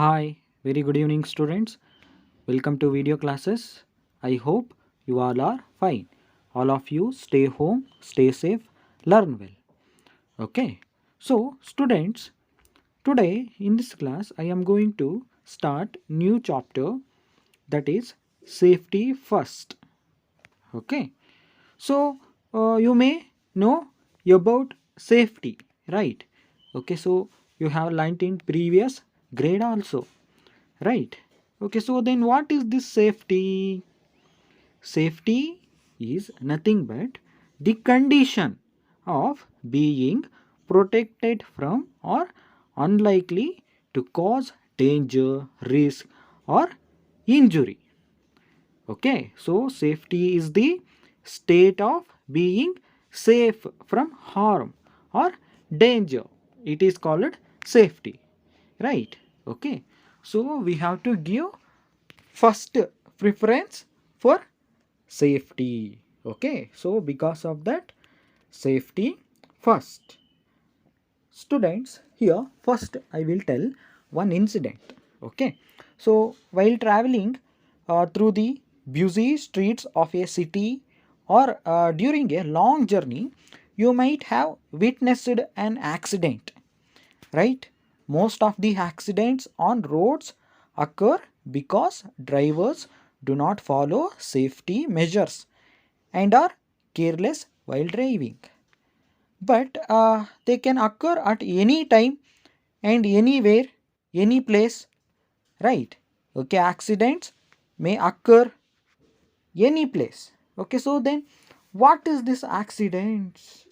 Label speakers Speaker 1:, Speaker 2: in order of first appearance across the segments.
Speaker 1: Hi, very good evening, students. Welcome to video classes. I hope you all are fine. All of you stay home, stay safe, learn well. Okay, so students, today in this class I am going to start new chapter, that is safety first. Okay, so you may know about safety, right? Okay, so you have learnt in previous grade also, right? Okay, so then what is this safety? Safety is nothing but the condition of being protected from or unlikely to cause danger, risk, or injury. Okay, so safety is the state of being safe from harm or danger. It is called safety, right? Okay, so we have to give first preference for safety. Okay, so because of that, safety first. Students, here first I will tell one incident. Okay, so while traveling through the busy streets of a city or during a long journey, you might have witnessed an accident, right? Most of the accidents on roads occur because drivers do not follow safety measures and are careless while driving. But they can occur at any time and anywhere, any place, right? Okay, accidents may occur any place. Okay, so then what is this accidents?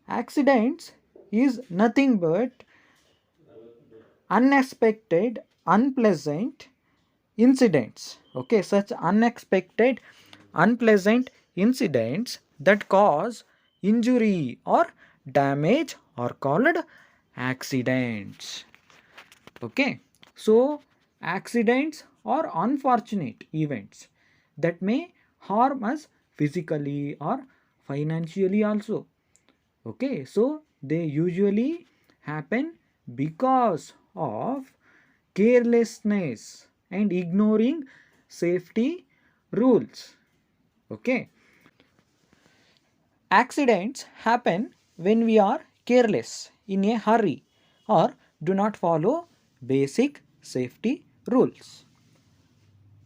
Speaker 1: Accidents is nothing but unexpected, unpleasant incidents. Okay, such unexpected, unpleasant incidents that cause injury or damage are called accidents. Okay, so accidents are unfortunate events that may harm us physically or financially also. Okay, so they usually happen because of carelessness and ignoring safety rules. Okay, accidents happen when we are careless, in a hurry, or do not follow basic safety rules.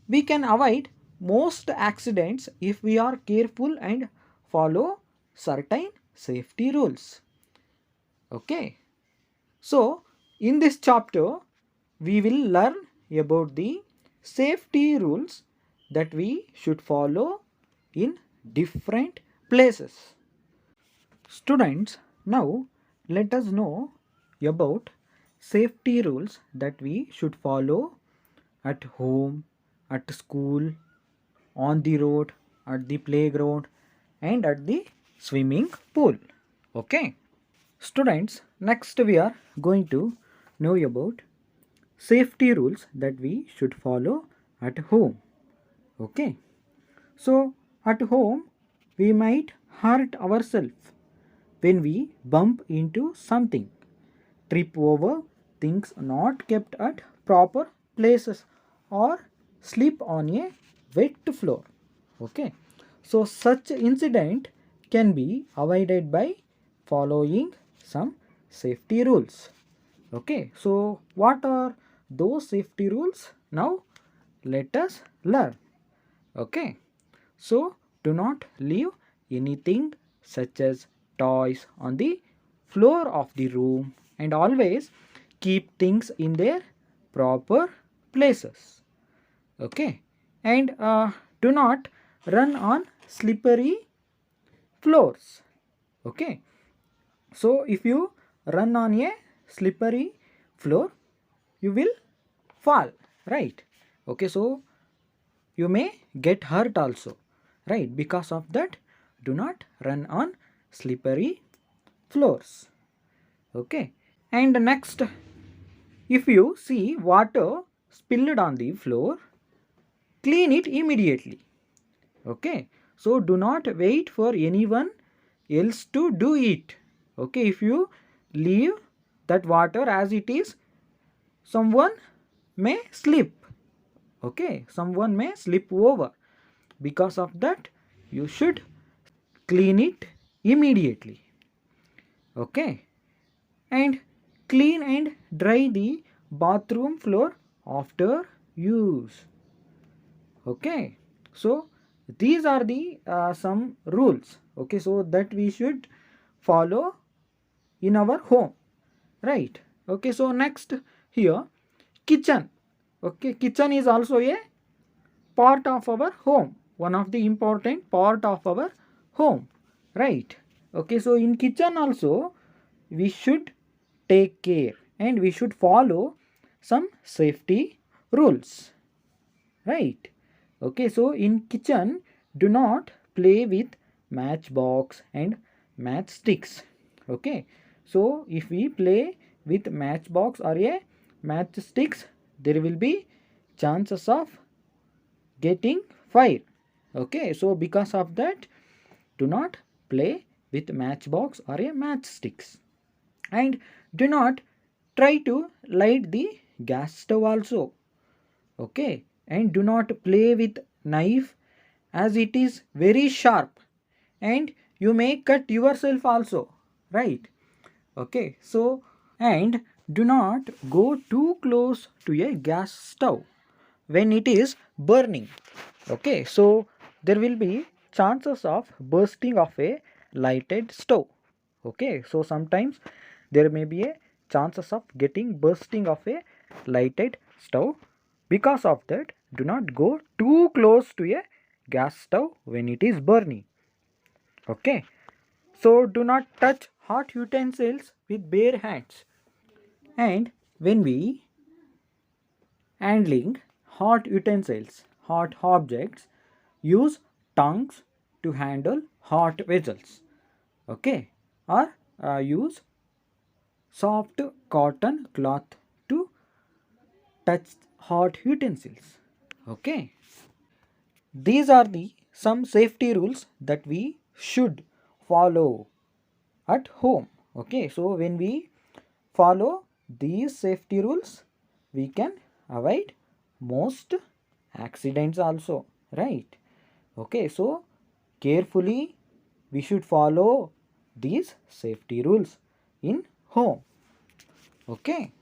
Speaker 1: We can avoid most accidents if we are careful and follow certain safety rules. Okay, so in this chapter we will learn about the safety rules that we should follow in different places. Students, now let us know about safety rules that we should follow at home, at school, on the road, at the playground, and at the swimming pool. Okay. Students, next we are going to know about safety rules that we should follow at home. Okay. So, at home, we might hurt ourselves when we bump into something, trip over things not kept at proper places, or slip on a wet floor. Okay, so such incident can be avoided by following some safety rules. Okay, so what are those safety rules? Now let us learn. Okay, so do not leave anything such as toys on the floor of the room, and always keep things in their proper places. Okay, and do not run on slippery floors. Okay, so if you run on a slippery floor, you will fall, right? Okay, so you may get hurt also, right? Because of that, do not run on slippery floors. Okay, and next, if you see water spilled on the floor, clean it immediately. Okay, so do not wait for anyone else to do it. Okay, if you leave that water as it is, someone may slip. Okay, someone may slip over. Because of that, you should clean it immediately. Okay, and clean and dry the bathroom floor after use. Okay, so these are the some rules, okay, so that we should follow in our home, right? Okay, so next here, kitchen. Okay, kitchen is also a part of our home, one of the important part of our home, right? Okay, so in kitchen also we should take care and we should follow some safety rules, right? Okay, so in kitchen, do not play with matchbox and matchsticks. Okay, so if we play with matchbox or a matchsticks, there will be chances of getting fire. Okay, so because of that, do not play with matchbox or a matchsticks, and do not try to light the gas stove also. Okay, and do not play with knife as it is very sharp and you may cut yourself also, right? Okay, so and do not go too close to a gas stove when it is burning. Okay, so there will be chances of bursting of a lighted stove. Okay, so sometimes there may be a chances of getting bursting of a lighted stove. Because of that, do not go too close to a gas stove when it is burning. Okay, so do not touch hot utensils with bare hands. And when we handling hot utensils, hot objects, use tongues to handle hot vessels. Okay, or use soft cotton cloth to touch hot utensils. Okay, these are the some safety rules that we should follow at home. Okay, so when we follow these safety rules, we can avoid most accidents also, right? Okay, so carefully we should follow these safety rules in home. Okay,